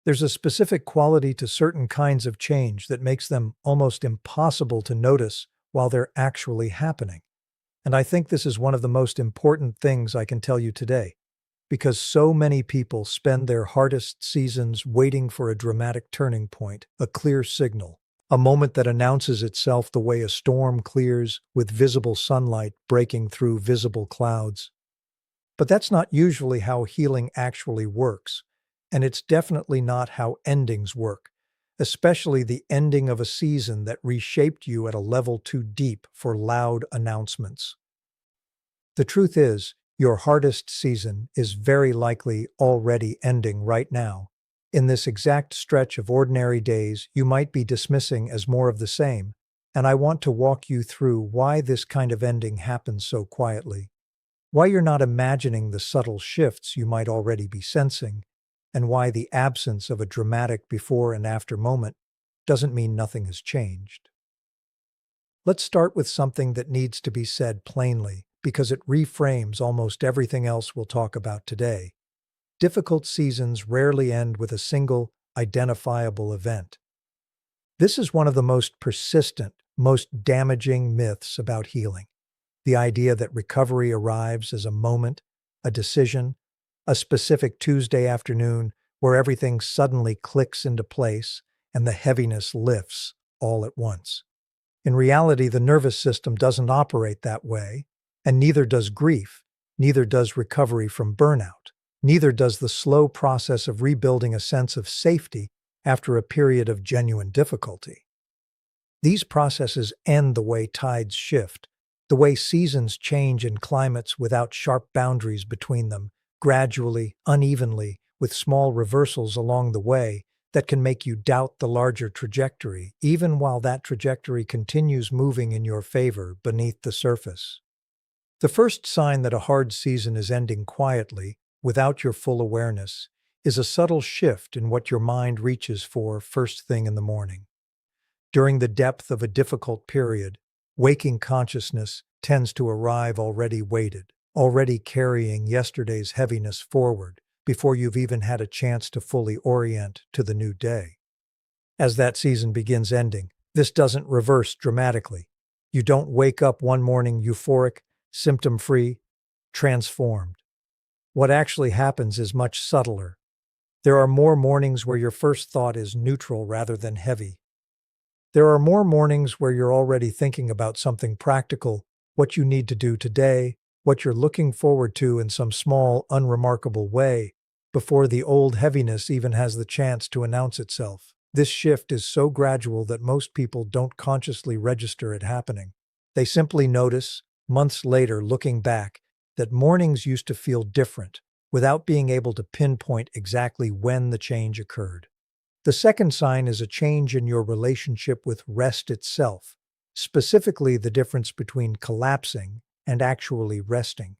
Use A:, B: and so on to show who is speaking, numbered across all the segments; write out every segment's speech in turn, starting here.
A: There's a specific quality to certain kinds of change that makes them almost impossible to notice while they're actually happening. And I think this is one of the most important things I can tell you today, because so many people spend their hardest seasons waiting for a dramatic turning point, a clear signal, a moment that announces itself the way a storm clears with visible sunlight breaking through visible clouds. But that's not usually how healing actually works, and it's definitely not how endings work, especially the ending of a season that reshaped you at a level too deep for loud announcements. The truth is, your hardest season is very likely already ending right now. In this exact stretch of ordinary days you might be dismissing as more of the same, and I want to walk you through why this kind of ending happens so quietly, why you're not imagining the subtle shifts you might already be sensing, and why the absence of a dramatic before and after moment doesn't mean nothing has changed. Let's start with something that needs to be said plainly, because it reframes almost everything else we'll talk about today. Difficult seasons rarely end with a single, identifiable event. This is one of the most persistent, most damaging myths about healing. The idea that recovery arrives as a moment, a decision, a specific Tuesday afternoon where everything suddenly clicks into place and the heaviness lifts all at once. In reality, the nervous system doesn't operate that way, and neither does grief, neither does recovery from burnout, neither does the slow process of rebuilding a sense of safety after a period of genuine difficulty. These processes end the way tides shift, the way seasons change in climates without sharp boundaries between them, gradually, unevenly, with small reversals along the way that can make you doubt the larger trajectory, even while that trajectory continues moving in your favor beneath the surface. The first sign that a hard season is ending quietly, without your full awareness, is a subtle shift in what your mind reaches for first thing in the morning. During the depth of a difficult period, waking consciousness tends to arrive already weighted, already carrying yesterday's heaviness forward, before you've even had a chance to fully orient to the new day. As that season begins ending, this doesn't reverse dramatically. You don't wake up one morning euphoric, symptom-free, transformed. What actually happens is much subtler. There are more mornings where your first thought is neutral rather than heavy. There are more mornings where you're already thinking about something practical, what you need to do today, what you're looking forward to in some small, unremarkable way, before the old heaviness even has the chance to announce itself. This shift is so gradual that most people don't consciously register it happening. They simply notice, months later looking back, that mornings used to feel different, without being able to pinpoint exactly when the change occurred. The second sign is a change in your relationship with rest itself, specifically the difference between collapsing and actually resting.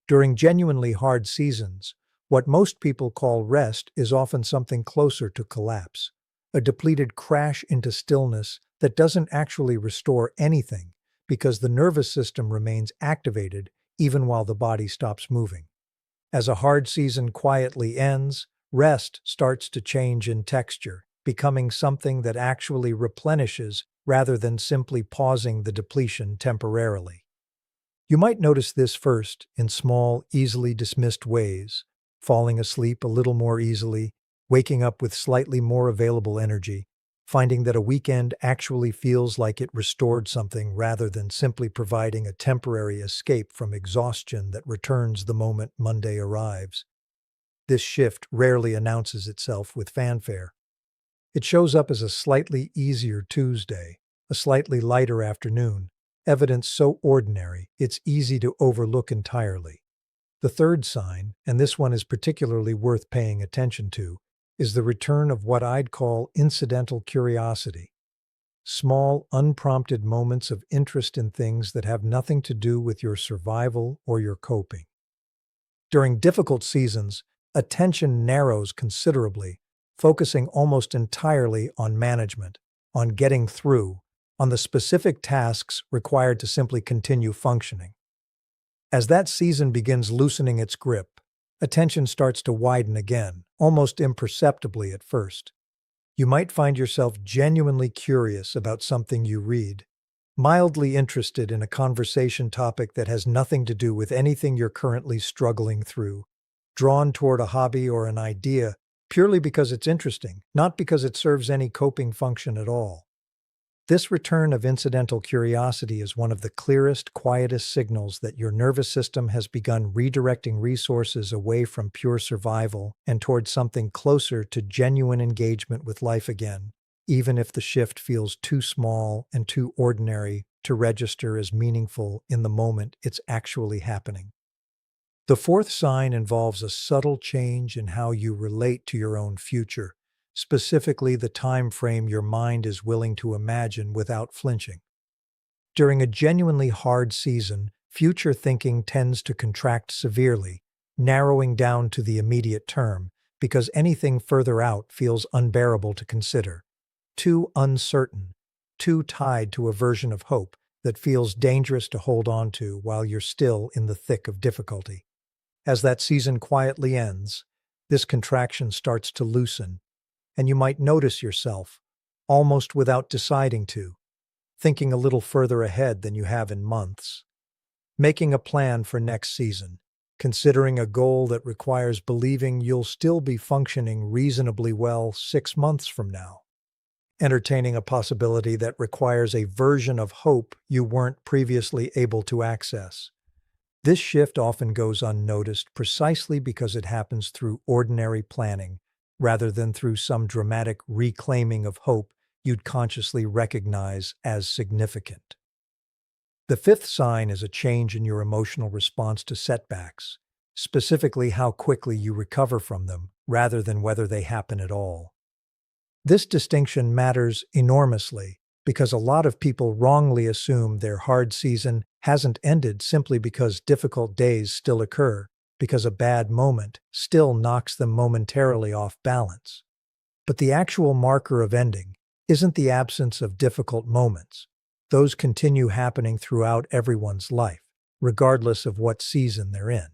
A: During genuinely hard seasons, what most people call rest is often something closer to collapse, a depleted crash into stillness that doesn't actually restore anything because the nervous system remains activated even while the body stops moving. As a hard season quietly ends, rest starts to change in texture, becoming something that actually replenishes rather than simply pausing the depletion temporarily. You might notice this first in small, easily dismissed ways, falling asleep a little more easily, waking up with slightly more available energy, finding that a weekend actually feels like it restored something rather than simply providing a temporary escape from exhaustion that returns the moment Monday arrives. This shift rarely announces itself with fanfare. It shows up as a slightly easier Tuesday, a slightly lighter afternoon, evidence so ordinary it's easy to overlook entirely. The third sign, and this one is particularly worth paying attention to, is the return of what I'd call incidental curiosity. Small, unprompted moments of interest in things that have nothing to do with your survival or your coping. During difficult seasons, attention narrows considerably, focusing almost entirely on management, on getting through, on the specific tasks required to simply continue functioning. As that season begins loosening its grip, attention starts to widen again, almost imperceptibly at first. You might find yourself genuinely curious about something you read, mildly interested in a conversation topic that has nothing to do with anything you're currently struggling through, drawn toward a hobby or an idea purely because it's interesting, not because it serves any coping function at all. This return of incidental curiosity is one of the clearest, quietest signals that your nervous system has begun redirecting resources away from pure survival and towards something closer to genuine engagement with life again, even if the shift feels too small and too ordinary to register as meaningful in the moment it's actually happening. The fourth sign involves a subtle change in how you relate to your own future, specifically the time frame your mind is willing to imagine without flinching. During a genuinely hard season, future thinking tends to contract severely, narrowing down to the immediate term, because anything further out feels unbearable to consider. Too uncertain, too tied to a version of hope that feels dangerous to hold on to while you're still in the thick of difficulty. As that season quietly ends, this contraction starts to loosen, and you might notice yourself, almost without deciding to, thinking a little further ahead than you have in months, making a plan for next season, considering a goal that requires believing you'll still be functioning reasonably well 6 months from now, entertaining a possibility that requires a version of hope you weren't previously able to access. This shift often goes unnoticed precisely because it happens through ordinary planning, rather than through some dramatic reclaiming of hope you'd consciously recognize as significant. The fifth sign is a change in your emotional response to setbacks, specifically how quickly you recover from them, rather than whether they happen at all. This distinction matters enormously because a lot of people wrongly assume their hard season hasn't ended simply because difficult days still occur, because a bad moment still knocks them momentarily off balance. But the actual marker of ending isn't the absence of difficult moments. Those continue happening throughout everyone's life, regardless of what season they're in.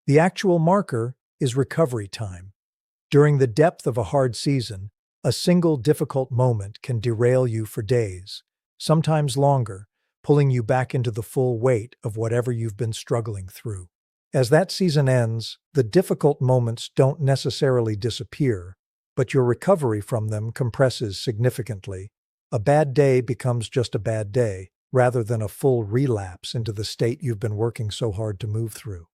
A: The actual marker is recovery time. During the depth of a hard season, a single difficult moment can derail you for days, sometimes longer, pulling you back into the full weight of whatever you've been struggling through. As that season ends, the difficult moments don't necessarily disappear, but your recovery from them compresses significantly. A bad day becomes just a bad day, rather than a full relapse into the state you've been working so hard to move through.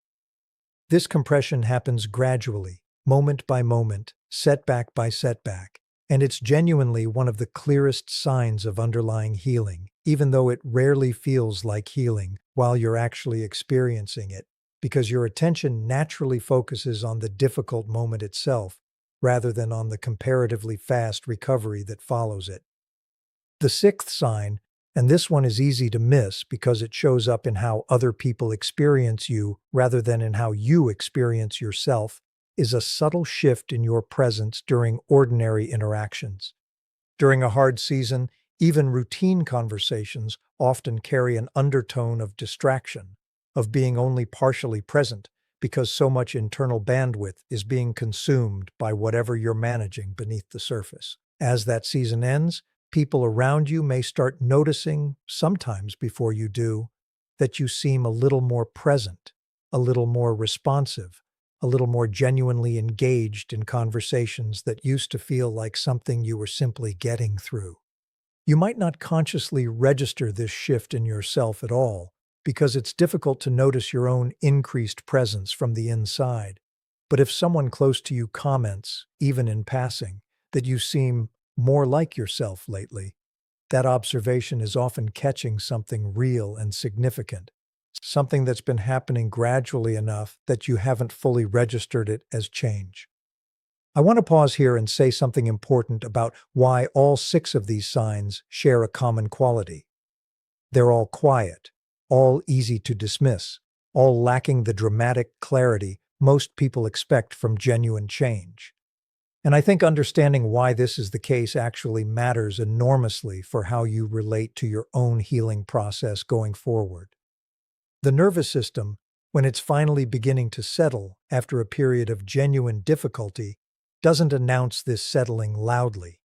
A: This compression happens gradually, moment by moment, setback by setback, and it's genuinely one of the clearest signs of underlying healing, even though it rarely feels like healing while you're actually experiencing it, because your attention naturally focuses on the difficult moment itself, rather than on the comparatively fast recovery that follows it. The sixth sign, and this one is easy to miss because it shows up in how other people experience you rather than in how you experience yourself, is a subtle shift in your presence during ordinary interactions. During a hard season, even routine conversations often carry an undertone of distraction, of being only partially present, because so much internal bandwidth is being consumed by whatever you're managing beneath the surface. As that season ends, people around you may start noticing, sometimes before you do, that you seem a little more present, a little more responsive, a little more genuinely engaged in conversations that used to feel like something you were simply getting through. You might not consciously register this shift in yourself at all, because it's difficult to notice your own increased presence from the inside. But if someone close to you comments, even in passing, that you seem more like yourself lately, that observation is often catching something real and significant, something that's been happening gradually enough that you haven't fully registered it as change. I want to pause here and say something important about why all 6 of these signs share a common quality. They're all quiet, all easy to dismiss, all lacking the dramatic clarity most people expect from genuine change. And I think understanding why this is the case actually matters enormously for how you relate to your own healing process going forward. The nervous system, when it's finally beginning to settle after a period of genuine difficulty, doesn't announce this settling loudly,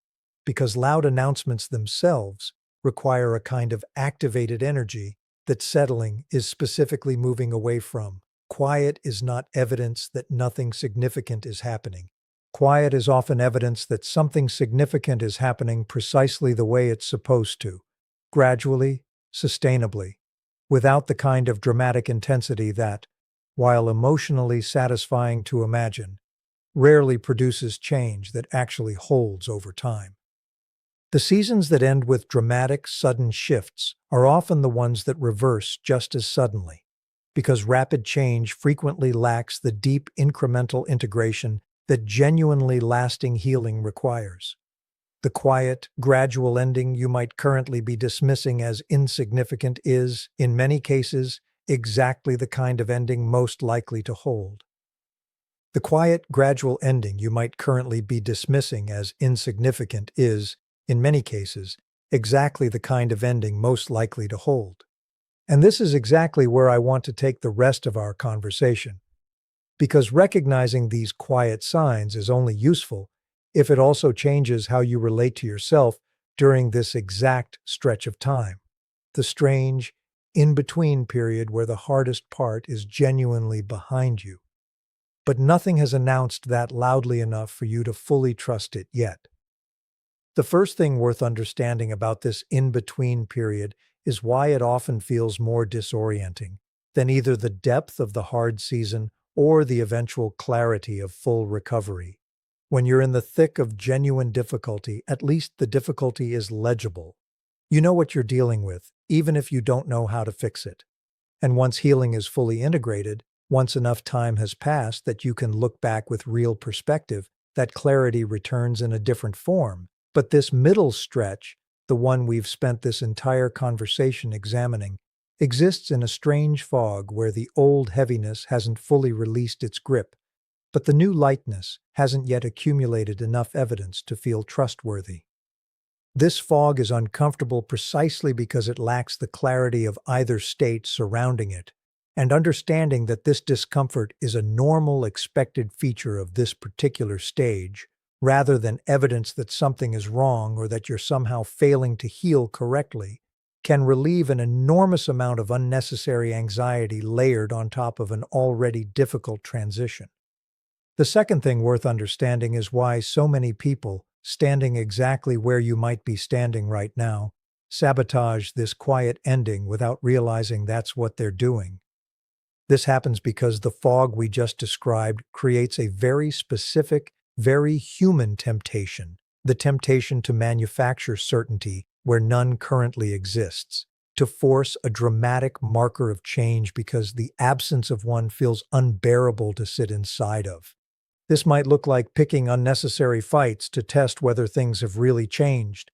A: because loud announcements themselves require a kind of activated energy that settling is specifically moving away from. Quiet is not evidence that nothing significant is happening. Quiet is often evidence that something significant is happening precisely the way it's supposed to, gradually, sustainably, without the kind of dramatic intensity that, while emotionally satisfying to imagine, rarely produces change that actually holds over time. The seasons that end with dramatic, sudden shifts are often the ones that reverse just as suddenly, because rapid change frequently lacks the deep incremental integration that genuinely lasting healing requires. The quiet, gradual ending you might currently be dismissing as insignificant is, in many cases, exactly the kind of ending most likely to hold. The quiet, gradual ending you might currently be dismissing as insignificant is, in many cases, exactly the kind of ending most likely to hold. And this is exactly where I want to take the rest of our conversation, because recognizing these quiet signs is only useful if it also changes how you relate to yourself during this exact stretch of time, the strange, in-between period where the hardest part is genuinely behind you. But nothing has announced that loudly enough for you to fully trust it yet. The first thing worth understanding about this in-between period is why it often feels more disorienting than either the depth of the hard season or the eventual clarity of full recovery. When you're in the thick of genuine difficulty, at least the difficulty is legible. You know what you're dealing with, even if you don't know how to fix it. And once healing is fully integrated, once enough time has passed that you can look back with real perspective, that clarity returns in a different form. But this middle stretch, the one we've spent this entire conversation examining, exists in a strange fog where the old heaviness hasn't fully released its grip, but the new lightness hasn't yet accumulated enough evidence to feel trustworthy. This fog is uncomfortable precisely because it lacks the clarity of either state surrounding it, and understanding that this discomfort is a normal, expected feature of this particular stage, rather than evidence that something is wrong or that you're somehow failing to heal correctly, can relieve an enormous amount of unnecessary anxiety layered on top of an already difficult transition. The second thing worth understanding is why so many people, standing exactly where you might be standing right now, sabotage this quiet ending without realizing that's what they're doing. This happens because the fog we just described creates a very specific, very human temptation, the temptation to manufacture certainty where none currently exists, to force a dramatic marker of change because the absence of one feels unbearable to sit inside of. This might look like picking unnecessary fights to test whether things have really changed,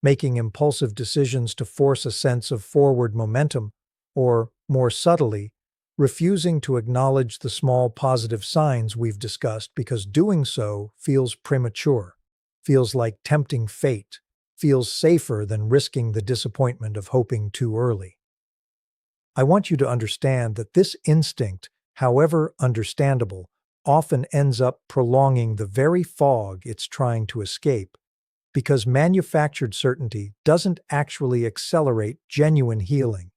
A: making impulsive decisions to force a sense of forward momentum, or, more subtly, refusing to acknowledge the small positive signs we've discussed because doing so feels premature, feels like tempting fate, feels safer than risking the disappointment of hoping too early. I want you to understand that this instinct, however understandable, often ends up prolonging the very fog it's trying to escape, because manufactured certainty doesn't actually accelerate genuine healing.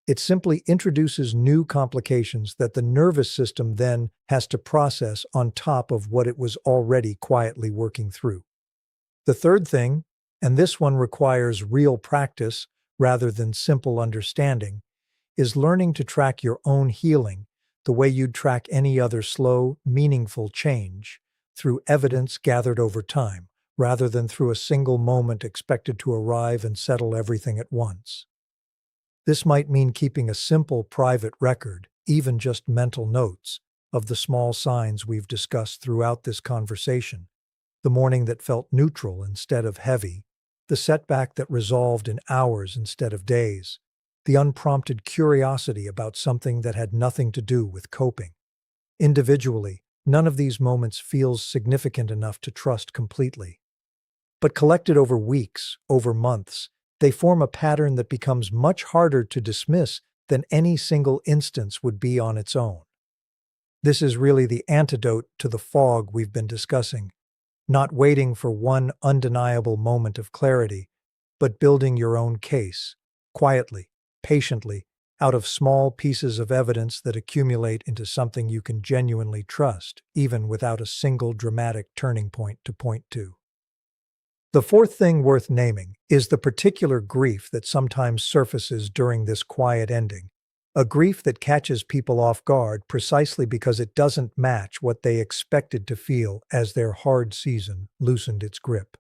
A: It simply introduces new complications that the nervous system then has to process on top of what it was already quietly working through. The third thing, and this one requires real practice rather than simple understanding, is learning to track your own healing the way you'd track any other slow, meaningful change, through evidence gathered over time, rather than through a single moment expected to arrive and settle everything at once. This might mean keeping a simple private record, even just mental notes, of the small signs we've discussed throughout this conversation, the morning that felt neutral instead of heavy, the setback that resolved in hours instead of days, the unprompted curiosity about something that had nothing to do with coping. Individually, none of these moments feels significant enough to trust completely. But collected over weeks, over months, they form a pattern that becomes much harder to dismiss than any single instance would be on its own. This is really the antidote to the fog we've been discussing, not waiting for one undeniable moment of clarity, but building your own case, quietly, patiently, out of small pieces of evidence that accumulate into something you can genuinely trust, even without a single dramatic turning point to point to. The fourth thing worth naming is the particular grief that sometimes surfaces during this quiet ending, a grief that catches people off guard precisely because it doesn't match what they expected to feel as their hard season loosened its grip.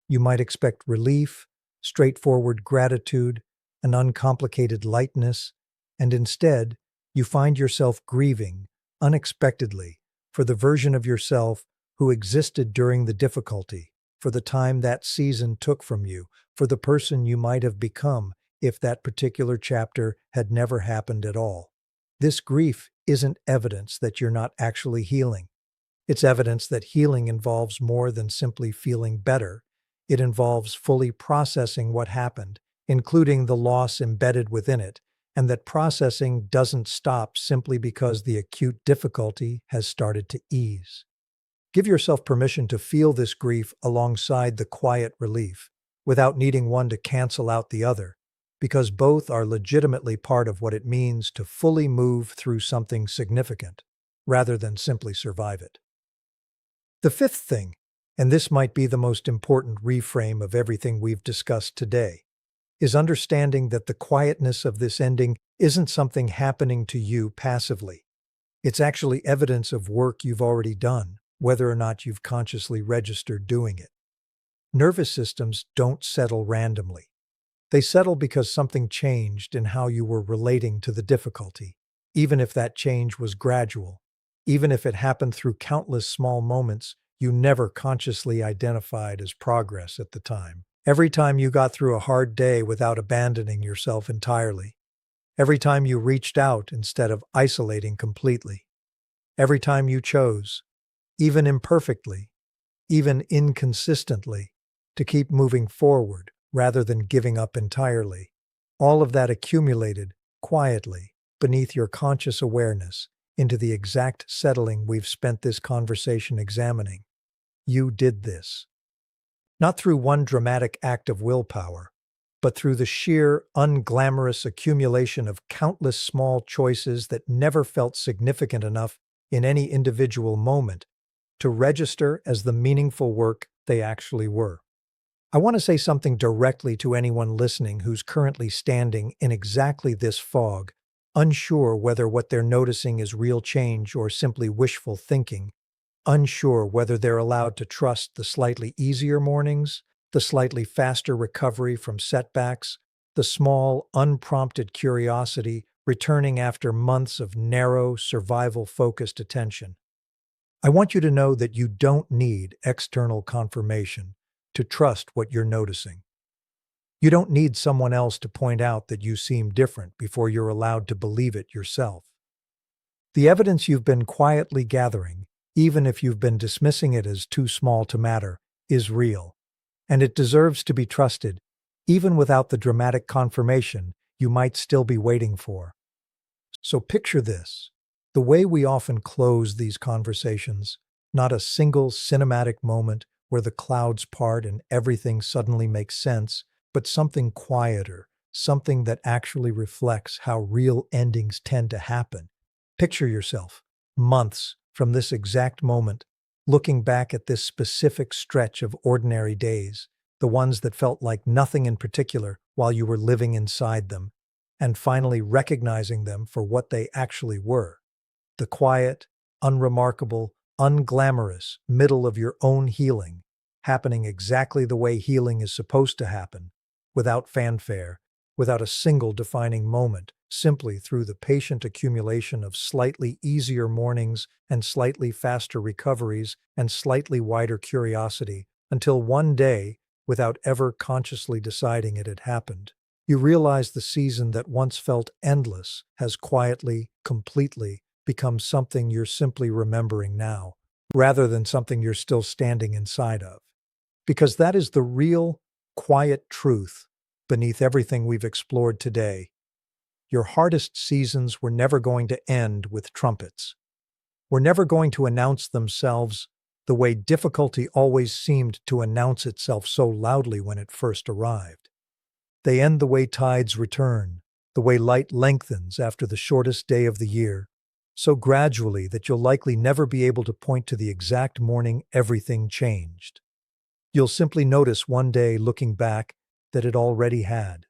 A: You might expect relief, straightforward gratitude, an uncomplicated lightness, and instead, you find yourself grieving, unexpectedly, for the version of yourself who existed during the difficulty, for the time that season took from you, for the person you might have become if that particular chapter had never happened at all. This grief isn't evidence that you're not actually healing. It's evidence that healing involves more than simply feeling better. It involves fully processing what happened, including the loss embedded within it, and that processing doesn't stop simply because the acute difficulty has started to ease. Give yourself permission to feel this grief alongside the quiet relief, without needing one to cancel out the other, because both are legitimately part of what it means to fully move through something significant, rather than simply survive it. The fifth thing, and this might be the most important reframe of everything we've discussed today, is understanding that the quietness of this ending isn't something happening to you passively. It's actually evidence of work you've already done, whether or not you've consciously registered doing it. Nervous systems don't settle randomly. They settle because something changed in how you were relating to the difficulty, even if that change was gradual, even if it happened through countless small moments you never consciously identified as progress at the time. Every time you got through a hard day without abandoning yourself entirely. Every time you reached out instead of isolating completely. Every time you chose, even imperfectly, even inconsistently, to keep moving forward rather than giving up entirely. All of that accumulated, quietly, beneath your conscious awareness, into the exact settling we've spent this conversation examining. You did this. Not through one dramatic act of willpower, but through the sheer, unglamorous accumulation of countless small choices that never felt significant enough in any individual moment to register as the meaningful work they actually were. I want to say something directly to anyone listening who's currently standing in exactly this fog, unsure whether what they're noticing is real change or simply wishful thinking, unsure whether they're allowed to trust the slightly easier mornings, the slightly faster recovery from setbacks, the small, unprompted curiosity returning after months of narrow, survival-focused attention. I want you to know that you don't need external confirmation to trust what you're noticing. You don't need someone else to point out that you seem different before you're allowed to believe it yourself. The evidence you've been quietly gathering, even if you've been dismissing it as too small to matter, is real, and it deserves to be trusted, even without the dramatic confirmation you might still be waiting for. So picture this. The way we often close these conversations, not a single cinematic moment where the clouds part and everything suddenly makes sense, but something quieter, something that actually reflects how real endings tend to happen. Picture yourself, months from this exact moment, looking back at this specific stretch of ordinary days, the ones that felt like nothing in particular while you were living inside them, and finally recognizing them for what they actually were. The quiet, unremarkable, unglamorous middle of your own healing, happening exactly the way healing is supposed to happen, without fanfare, without a single defining moment, simply through the patient accumulation of slightly easier mornings and slightly faster recoveries and slightly wider curiosity, until one day, without ever consciously deciding it had happened, you realize the season that once felt endless has quietly, completely, become something you're simply remembering now, rather than something you're still standing inside of. Because that is the real, quiet truth beneath everything we've explored today. Your hardest seasons were never going to end with trumpets. Were never going to announce themselves the way difficulty always seemed to announce itself so loudly when it first arrived. They end the way tides return, the way light lengthens after the shortest day of the year, so gradually that you'll likely never be able to point to the exact morning everything changed. You'll simply notice one day looking back that it already had.